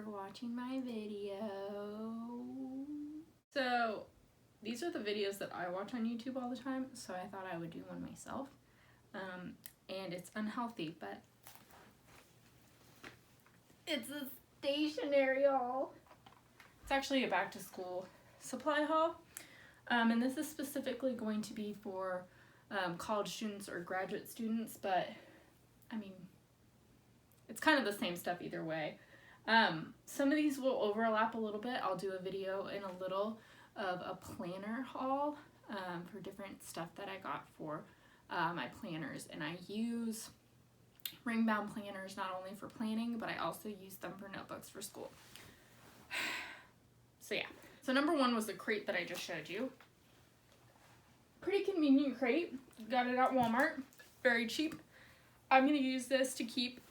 for watching my video. So these are the videos that I watch on YouTube all the time, so I thought I would do one myself. And it's unhealthy, but it's a stationery haul. It's actually a back to school supply haul. And this is specifically going to be for college students or graduate students, but I mean, it's kind of the same stuff either way. Some of these will overlap a little bit. I'll do a video in a little of a planner haul for different stuff that I got for my planners, and I use ring bound planners not only for planning, but I also use them for notebooks for school. So yeah. So number one was the crate that I just showed you. Pretty convenient crate. Got it at Walmart. Very cheap. I'm going to use this to keep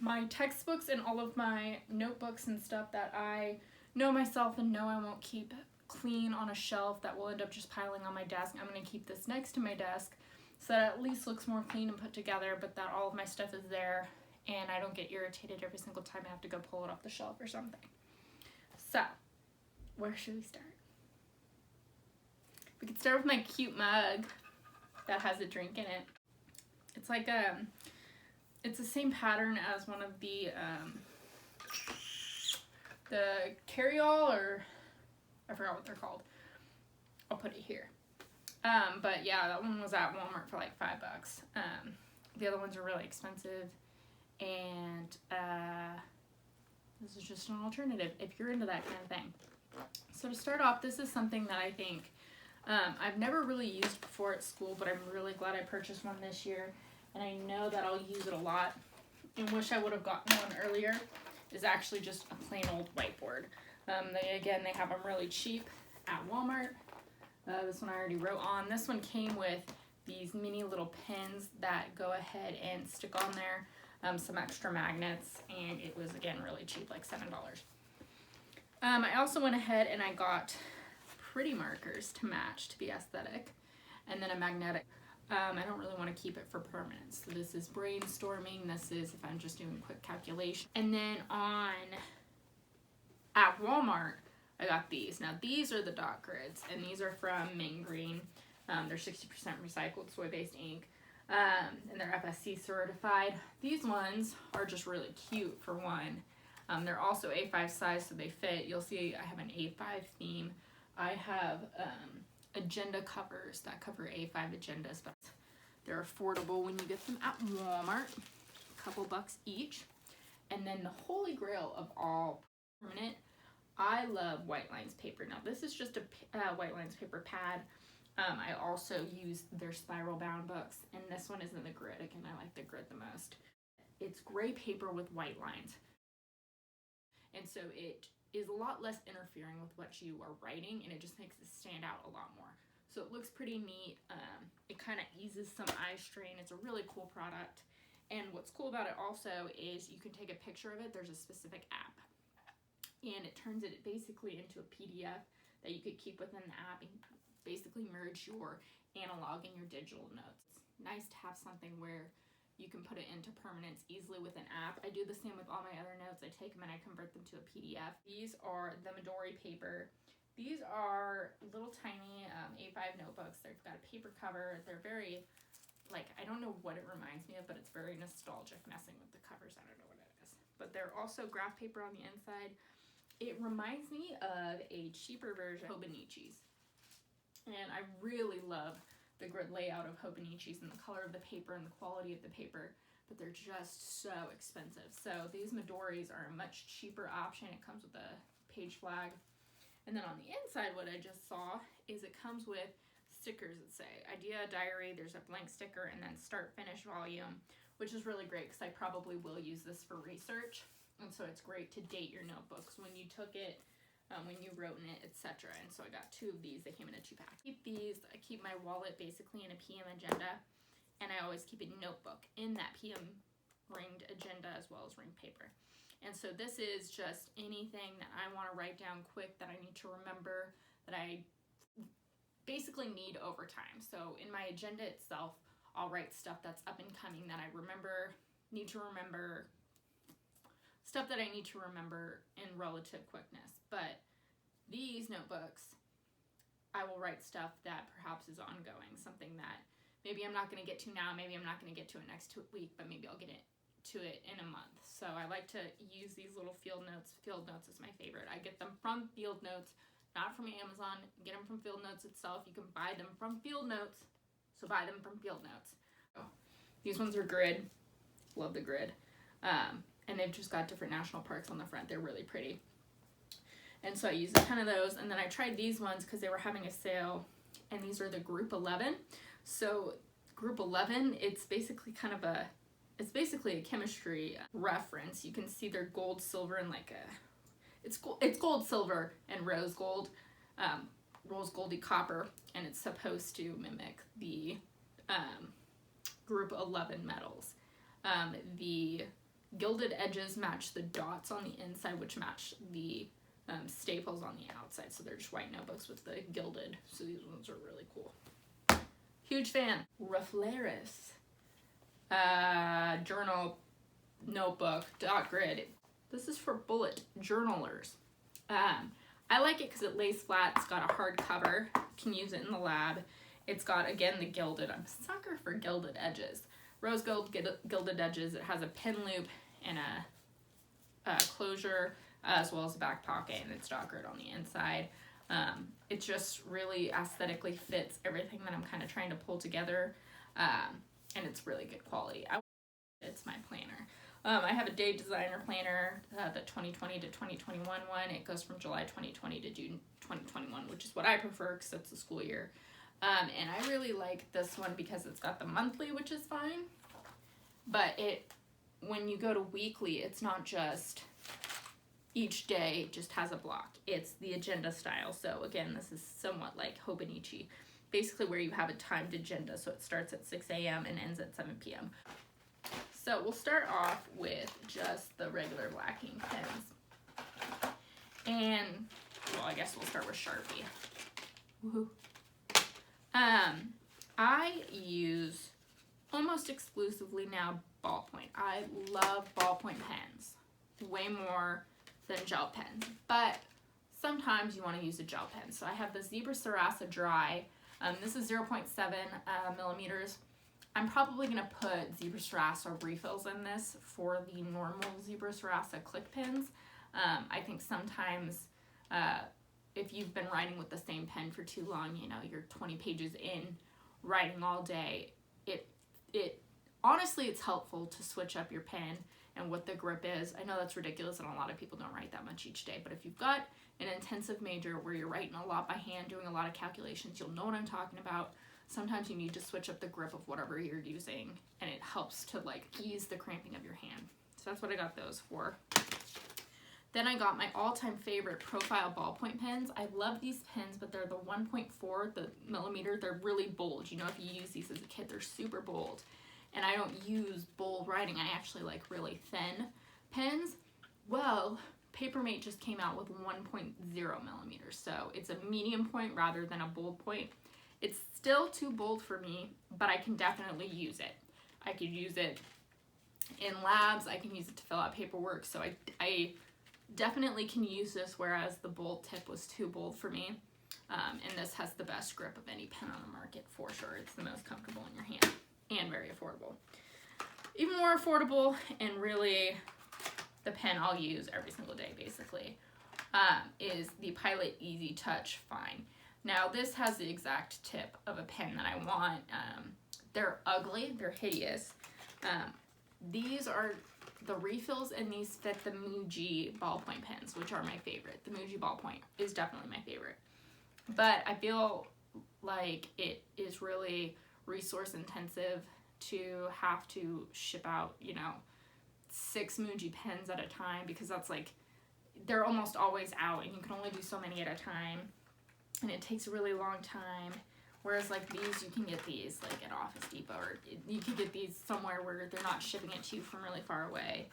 my textbooks and all of my notebooks and stuff that I know myself and know I won't keep clean on a shelf that will end up just piling on my desk. I'm going to keep this next to my desk so that it at least looks more clean and put together, but that all of my stuff is there and I don't get irritated every single time I have to go pull it off the shelf or something. So, where should we start? We could start with my cute mug that has a drink in it. It's like it's the same pattern as one of the carry-all, or I forgot what they're called. I'll put it here. But yeah, that one was at Walmart for like $5. The other ones are really expensive, and this is just an alternative if you're into that kind of thing. So to start off, this is something that I think I've never really used before at school, but I'm really glad I purchased one this year, and I know that I'll use it a lot and wish I would have gotten one earlier. Is actually just a plain old whiteboard. They have them really cheap at Walmart. This one I already wrote on. This one came with these mini little pins that go ahead and stick on there, some extra magnets, and it was, again, really cheap, like $7. I also went ahead and I got pretty markers to match, to be aesthetic, and then a magnetic. I don't really want to keep it for permanence. So this is brainstorming. This is if I'm just doing quick calculation. And then at Walmart, I got these. Now these are the dot grids, and these are from Mint Green. They're 60% recycled soy-based ink, and they're FSC certified. These ones are just really cute for one. They're also A5 size, so they fit. You'll see I have an A5 theme. I have agenda covers that cover A5 agendas, but they're affordable when you get them at Walmart, a couple bucks each. And then the holy grail of all permanent, I love White Lines paper. Now this is just a White Lines paper pad. I also use their spiral bound books, and this one isn't the grid. Again, I like the grid the most. It's gray paper with white lines, and so it is a lot less interfering with what you are writing, and it just makes it stand out a lot more. So it looks pretty neat. It kind of eases some eye strain. It's a really cool product. And what's cool about it also is you can take a picture of it. There's a specific app, and it turns it basically into a PDF that you could keep within the app and basically merge your analog and your digital notes. It's nice to have something where you can put it into permanence easily with an app. I do the same with all my other notes. I take them and I convert them to a PDF. These are the Midori paper. These are little tiny A5 notebooks. They've got a paper cover. They're very, I don't know what it reminds me of, but it's very nostalgic messing with the covers. I don't know what it is. But they're also graph paper on the inside. It reminds me of a cheaper version of Hobonichi's. And I really love the grid layout of Hobonichi's and the color of the paper and the quality of the paper, but they're just so expensive. So these Midoris are a much cheaper option. It comes with a page flag. And then on the inside, what I just saw is it comes with stickers that say Idea Diary, there's a blank sticker, and then Start Finish Volume, which is really great because I probably will use this for research. And so it's great to date your notebooks when you took it, when you wrote in it, etc. And so I got 2 of these. They came in a 2-pack. I keep these. I keep my wallet basically in a PM agenda, and I always keep a notebook in that PM ringed agenda as well as ringed paper. And so this is just anything that I want to write down quick that I need to remember, that I basically need over time. So in my agenda itself, I'll write stuff that's up and coming that I need to remember stuff that I need to remember in relative quickness. But these notebooks, I will write stuff that perhaps is ongoing, something that maybe I'm not going to get to now, maybe I'm not going to get to it next week, but maybe I'll get to it in a month. So I like to use these little field notes. Field notes is my favorite. I get them from Field Notes, not from Amazon. Get them from Field Notes itself. You can buy them from Field Notes, so buy them from Field Notes. Oh, these ones are grid. Love the grid. And they've just got different national parks on the front. They're really pretty. And so I used a ton of those. And then I tried these ones because they were having a sale. And these are the Group 11. So Group 11, it's basically a chemistry reference. You can see they're gold, silver, and it's gold, silver, and rose gold. Rose goldy copper. And it's supposed to mimic the Group 11 metals. The gilded edges match the dots on the inside, which match the staples on the outside. So they're just white notebooks with the gilded. So these ones are really cool. Huge fan. Refleris journal notebook dot grid. This is for bullet journalers. I like it because it lays flat. It's got a hard cover. You can use it in the lab. It's got, again, the gilded. I'm a sucker for gilded edges. Rose gold gilded edges. It has a pin loop and a closure, as well as a back pocket, and it's dot grid on the inside. It just really aesthetically fits everything that I'm kind of trying to pull together, and it's really good quality. It's my planner. I have a day designer planner, the 2020 to 2021 one. It goes from July 2020 to June 2021, which is what I prefer because it's the school year. And I really like this one because it's got the monthly, which is fine. But when you go to weekly, it's not just each day just has a block. It's the agenda style. So again, this is somewhat like Hobonichi, basically where you have a timed agenda. So it starts at 6 a.m. and ends at 7 p.m. So we'll start off with just the regular blacking pens. And, well, I guess we'll start with Sharpie. Woohoo. I use almost exclusively now ballpoint. I love ballpoint pens way more than gel pens, but sometimes you want to use a gel pen. So I have the Zebra Sarasa Dry. This is 0.7 millimeters. I'm probably going to put Zebra Sarasa refills in this for the normal Zebra Sarasa click pens. I think sometimes if you've been writing with the same pen for too long, you're 20 pages in writing all day, honestly, it's helpful to switch up your pen and what the grip is. I know that's ridiculous and a lot of people don't write that much each day, but if you've got an intensive major where you're writing a lot by hand, doing a lot of calculations, you'll know what I'm talking about. Sometimes you need to switch up the grip of whatever you're using, and it helps to ease the cramping of your hand. So that's what I got those for. Then I got my all-time favorite profile ballpoint pens. I love these pens, but they're the 1.4, the millimeter. They're really bold. If you use these as a kid, they're super bold. And I don't use bold writing. I actually like really thin pens. Well, Papermate just came out with 1.0 millimeters. So it's a medium point rather than a bold point. It's still too bold for me, but I can definitely use it. I could use it in labs. I can use it to fill out paperwork. So I definitely can use this, whereas the bold tip was too bold for me. And this has the best grip of any pen on the market for sure. It's the most comfortable in your hand and very affordable. Even more affordable, and really the pen I'll use every single day basically, is the Pilot Easy Touch Fine. Now this has the exact tip of a pen that I want. They're ugly, they're hideous. These are the refills, and these fit the Muji ballpoint pens, which are my favorite. The Muji ballpoint is definitely my favorite. But I feel like it is really resource intensive to have to ship out, 6 Muji pens at a time, because that's they're almost always out, and you can only do so many at a time, and it takes a really long time. Whereas these, you can get these at Office Depot, or you can get these somewhere where they're not shipping it to you from really far away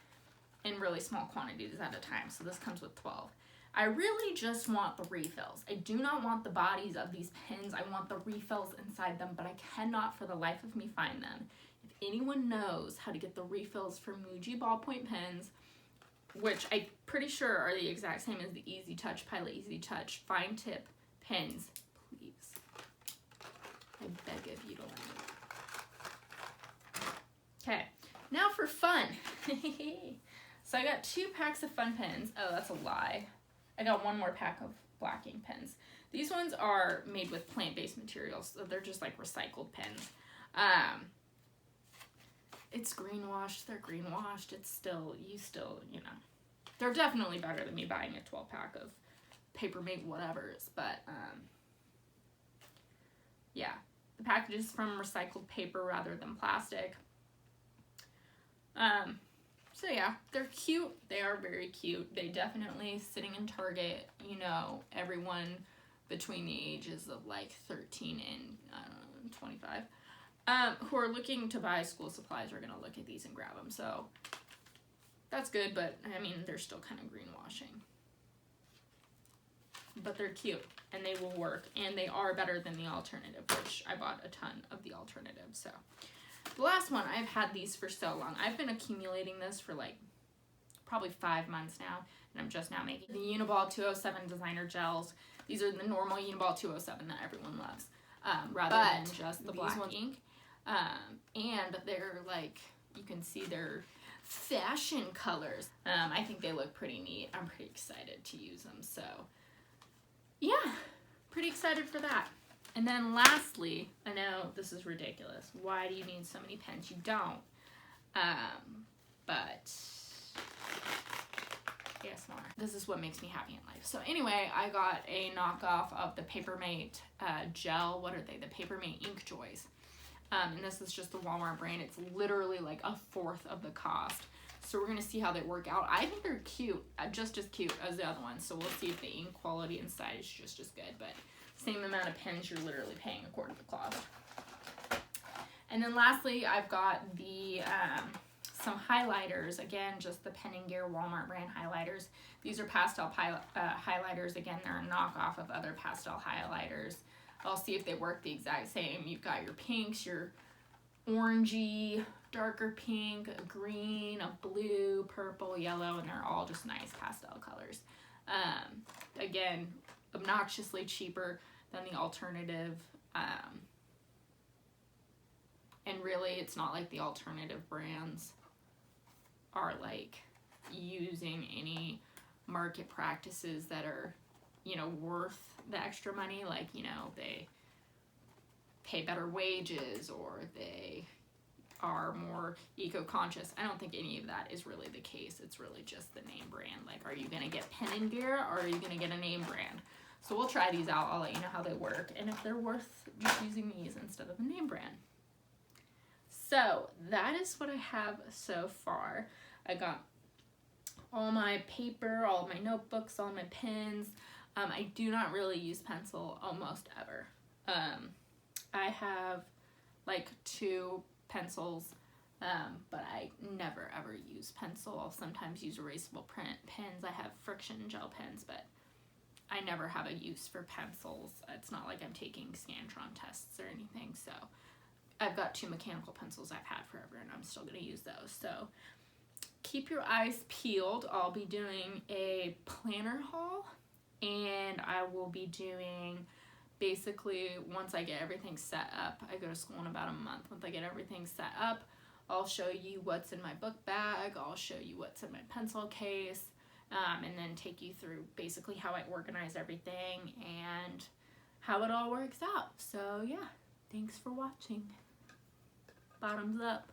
in really small quantities at a time. So this comes with 12. I really just want the refills. I do not want the bodies of these pens. I want the refills inside them, but I cannot for the life of me find them. If anyone knows how to get the refills for Muji ballpoint pens, which I'm pretty sure are the exact same as the Easy Touch, Pilot Easy Touch fine tip pens. Please, I beg of you to lend it. Okay, now for fun. So I got 2 packs of fun pens. Oh, that's a lie. I got 1 more pack of blacking pens. These ones are made with plant-based materials, so they're just like recycled pens. It's greenwashed. They're greenwashed. It's still, you know, they're definitely better than me buying a 12-pack of Papermate whatevers. But yeah, the package is from recycled paper rather than plastic. So yeah, they're cute. They are very cute. They definitely, sitting in Target, you know, everyone between the ages of like 13 and, I don't know, 25, who are looking to buy school supplies are going to look at these and grab them. So that's good, but I mean, they're still kind of greenwashing. But they're cute and they will work, and they are better than the alternative, which I bought a ton of the alternative. So the last one, I've had these for so long. I've been accumulating this for like probably 5 months now, and I'm just now making the Uniball 207 designer gels. These are the normal Uniball 207 that everyone loves, rather than just the black ink. And they're like, you can see they're fashion colors. I think they look pretty neat. I'm pretty excited to use them. So yeah, pretty excited for that. And then lastly, I know this is ridiculous. Why do you need so many pens? You don't. But ASMR. This is what makes me happy in life. So anyway, I got a knockoff of the Papermate gel. What are they? The Papermate Ink Joys. And this is just the Walmart brand. It's literally like 1/4 of the cost. So we're going to see how they work out. I think they're cute, just as cute as the other ones. So we'll see if the ink quality inside is just as good. But same amount of pens, you're literally paying 1/4 the cost. And then lastly, I've got the some highlighters. Again, just the Pen & Gear Walmart brand highlighters. These are pastel highlighters. Again, they're a knockoff of other pastel highlighters. I'll see if they work the exact same. You've got your pinks, your orangey, darker pink, a green, a blue, purple, yellow, and they're all just nice pastel colors. Again, obnoxiously cheaper than the alternative. And really, it's not like the alternative brands are like using any market practices that are, you know, worth the extra money. Like, you know, they pay better wages or they are more eco-conscious. I don't think any of that is really the case. It's really just the name brand. Like, are you going to get Pen & Gear or are you going to get a name brand? So we'll try these out. I'll let you know how they work and if they're worth just using these instead of a name brand. So that is what I have so far. I got all my paper, all my notebooks, all my pens. I do not really use pencil almost ever. I have like 2 pencils, but I never ever use pencil. I'll sometimes use erasable pens. I have friction gel pens, but I never have a use for pencils. It's not like I'm taking Scantron tests or anything, so I've got 2 mechanical pencils I've had forever, and I'm still going to use those. So keep your eyes peeled. I'll be doing a planner haul, and I will be doing basically once I get everything set up. I go to school in about a month. Once I get everything set up, I'll show you what's in my book bag. I'll show you what's in my pencil case, and then take you through basically how I organize everything and how it all works out. So yeah, thanks for watching. Bottoms up.